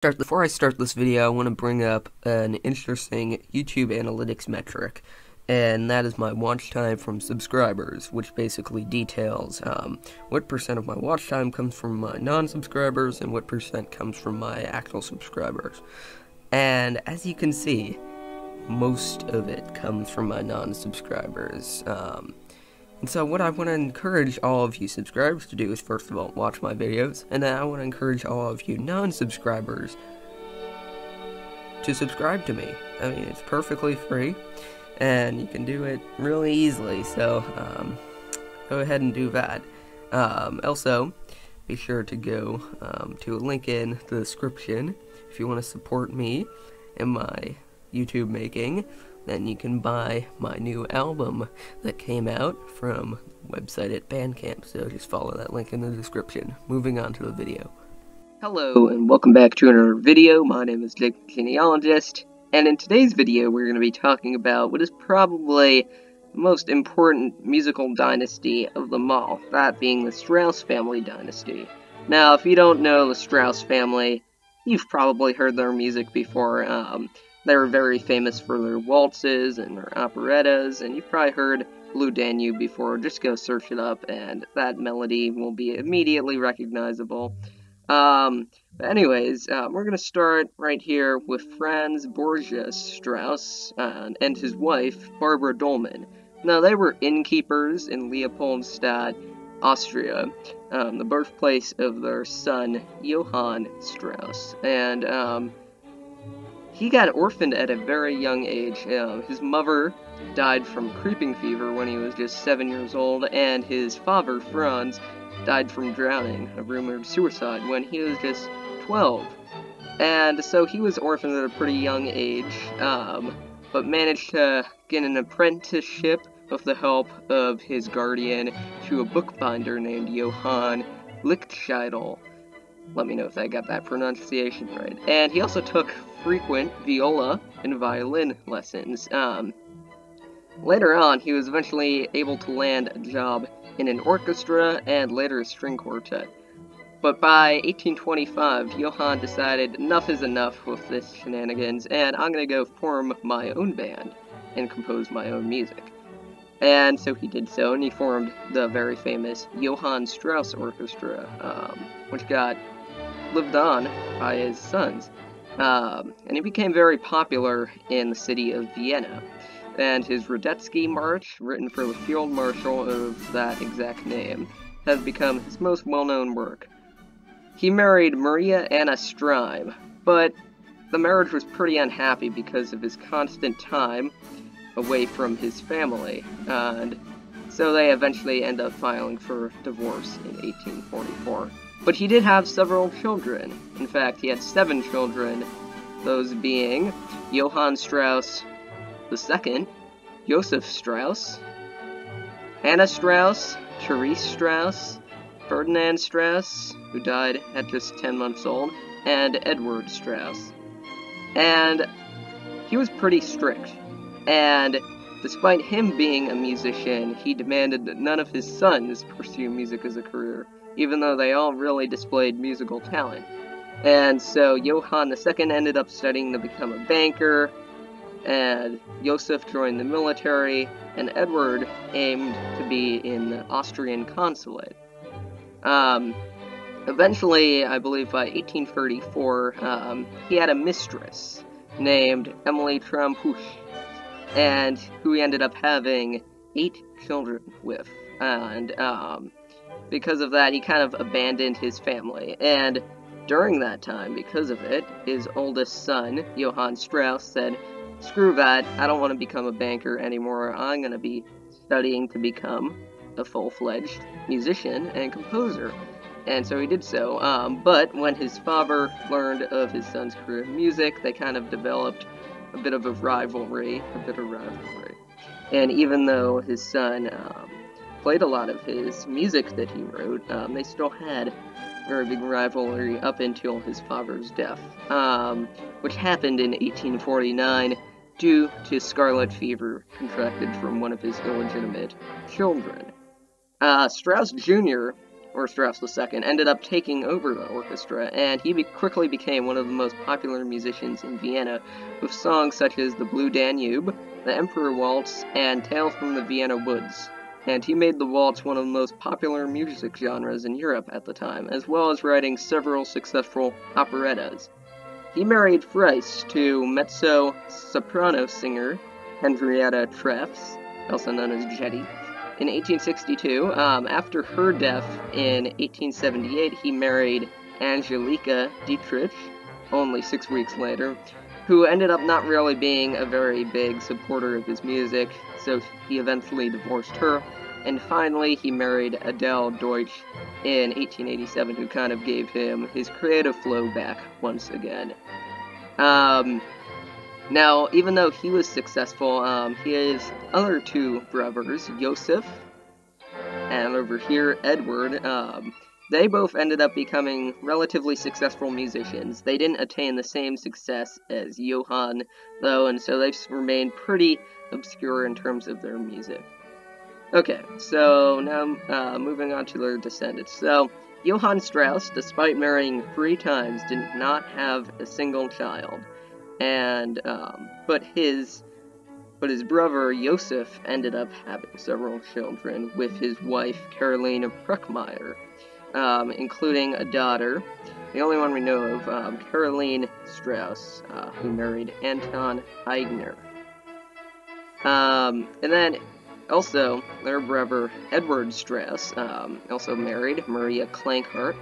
Before I start this video, I want to bring up an interesting YouTube analytics metric, and that is my watch time from subscribers, which basically details what percent of my watch time comes from my non-subscribers and what percent comes from my actual subscribers. And as you can see, most of it comes from my non-subscribers. And so what I want to encourage all of you subscribers to do is, first of all, watch my videos, and then I want to encourage all of you non-subscribers to subscribe to me. I mean, it's perfectly free, and you can do it really easily, so go ahead and do that. Also, be sure to go to a link in the description if you want to support me and my YouTube making. Then you can buy my new album that came out from the website at Bandcamp, so just follow that link in the description. Moving on to the video. Hello, and welcome back to another video. My name is Jake, genealogist, and in today's video we're going to be talking about what is probably the most important musical dynasty of them all, that being the Strauss family dynasty. Now, if you don't know the Strauss family, you've probably heard their music before. They were very famous for their waltzes and their operettas, and you've probably heard Blue Danube before. Just go search it up, and that melody will be immediately recognizable. But anyways, we're going to start right here with Franz Borgias Strauss and his wife, Barbara Dolman. Now, they were innkeepers in Leopoldstadt, Austria, the birthplace of their son, Johann Strauss, and he got orphaned at a very young age. His mother died from creeping fever when he was just 7 years old, and his father, Franz, died from drowning, a rumored suicide, when he was just 12. And so he was orphaned at a pretty young age, but managed to get an apprenticeship with the help of his guardian to a bookbinder named Johann Lichtscheidel. Let me know if I got that pronunciation right. And he also took frequent viola and violin lessons. Later on, he was eventually able to land a job in an orchestra and later a string quartet. But by 1825, Johann decided enough is enough with this shenanigans, and I'm gonna go form my own band and compose my own music. And so he did so, and he formed the very famous Johann Strauss Orchestra, which got lived on by his sons. And he became very popular in the city of Vienna. And his Radetzky March, written for the field marshal of that exact name, has become his most well-known work. He married Maria Anna Streim, but the marriage was pretty unhappy because of his constant time away from his family, and so they eventually end up filing for divorce in 1844. But he did have several children. In fact, he had 7 children, those being Johann Strauss II, Joseph Strauss, Anna Strauss, Therese Strauss, Ferdinand Strauss, who died at just 10 months old, and Edward Strauss. And he was pretty strict, and despite him being a musician, he demanded that none of his sons pursue music as a career, even though they all really displayed musical talent. And so Johann II ended up studying to become a banker, and Joseph joined the military, and Edward aimed to be in the Austrian consulate. Eventually, I believe by 1834, he had a mistress named Emily Trampusch, and who he ended up having 8 children with. And because of that, he kind of abandoned his family, and during that time, because of it, his oldest son, Johann Strauss, said, "Screw that, I don't want to become a banker anymore, I'm going to be studying to become a full-fledged musician and composer." And so he did so, but when his father learned of his son's career in music, they kind of developed a bit of a rivalry, and even though his son played a lot of his music that he wrote, they still had a very big rivalry up until his father's death, which happened in 1849 due to scarlet fever contracted from one of his illegitimate children. Strauss Jr. or Strauss II, ended up taking over the orchestra, and he quickly became one of the most popular musicians in Vienna, with songs such as The Blue Danube, The Emperor Waltz, and Tales from the Vienna Woods. And he made the waltz one of the most popular music genres in Europe at the time, as well as writing several successful operettas. He married thrice to mezzo-soprano singer Henrietta Treffs, also known as Jetty, in 1862. After her death in 1878, he married Angelika Dietrich, only 6 weeks later, who ended up not really being a very big supporter of his music, so he eventually divorced her. And finally, he married Adele Deutsch in 1887, who kind of gave him his creative flow back once again. Now, even though he was successful, his other two brothers, Joseph, and over here, Edward, they both ended up becoming relatively successful musicians. They didn't attain the same success as Johann, though, and so they've remained pretty obscure in terms of their music. Okay, so now moving on to their descendants. So, Johann Strauss, despite marrying 3 times, did not have a single child. And, but his brother, Joseph, ended up having several children with his wife, Caroline Bruckmeier, including a daughter, the only one we know of, Caroline Strauss, who married Anton Aigner. And then, also, their brother, Edward Strauss, also married Maria Klankhart,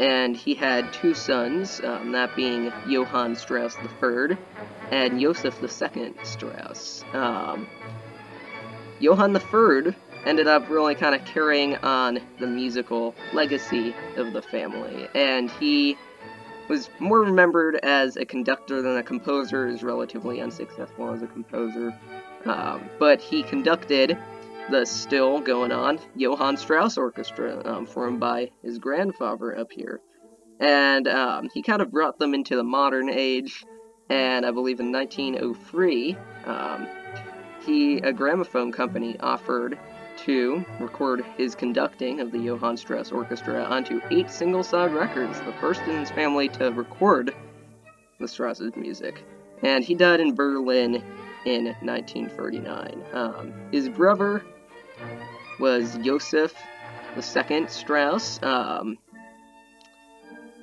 and he had 2 sons, that being Johann Strauss III and Joseph II Strauss. Johann III ended up really kind of carrying on the musical legacy of the family, and he was more remembered as a conductor than a composer. Is relatively unsuccessful as a composer, but he conducted the still going on Johann Strauss Orchestra, formed by his grandfather up here. And he kind of brought them into the modern age, and I believe in 1903, a gramophone company offered to record his conducting of the Johann Strauss Orchestra onto 8 single-side records, the first in his family to record the Strauss's music. And he died in Berlin in 1939. His brother was Joseph II Strauss.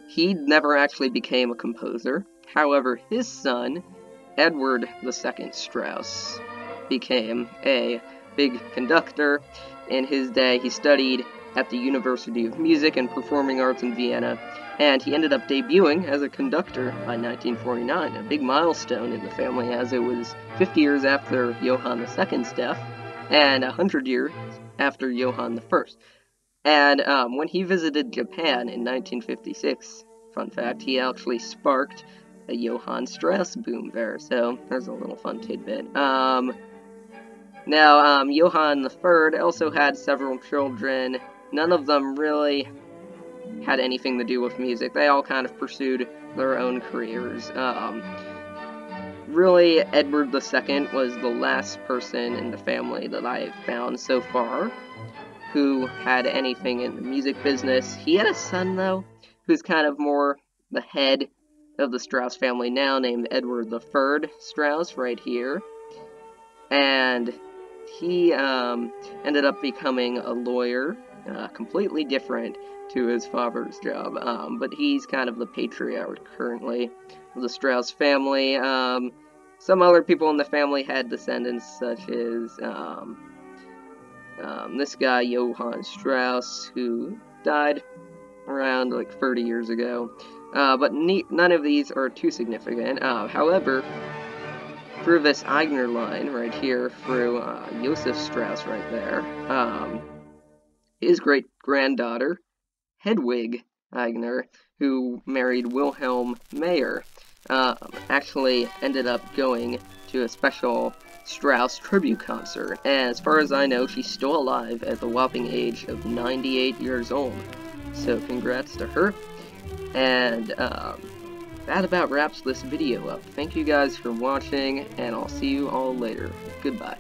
He never actually became a composer. However, his son, Edward II Strauss, became a big conductor. In his day, he studied at the University of Music and Performing Arts in Vienna, and he ended up debuting as a conductor by 1949, a big milestone in the family, as it was 50 years after Johann II's death, and 100 years after Johann I. And when he visited Japan in 1956, fun fact, he actually sparked a Johann Strauss boom there, so there's a little fun tidbit. Now, Johann III also had several children. None of them really had anything to do with music. They all kind of pursued their own careers. Really, Edward II was the last person in the family that I have found so far who had anything in the music business. He had a son, though, who's kind of more the head of the Strauss family now, named Edward III Strauss, right here. And he ended up becoming a lawyer, completely different to his father's job, but he's kind of the patriarch currently of the Strauss family. Some other people in the family had descendants, such as this guy, Johann Strauss, who died around like 30 years ago, but none of these are too significant. However, through this Aigner line right here, through Joseph Strauss right there, his great-granddaughter, Hedwig Aigner, who married Wilhelm Mayer, actually ended up going to a special Strauss tribute concert, and as far as I know, she's still alive at the whopping age of 98 years old. So congrats to her, and that about wraps this video up. Thank you guys for watching, and I'll see you all later. Goodbye.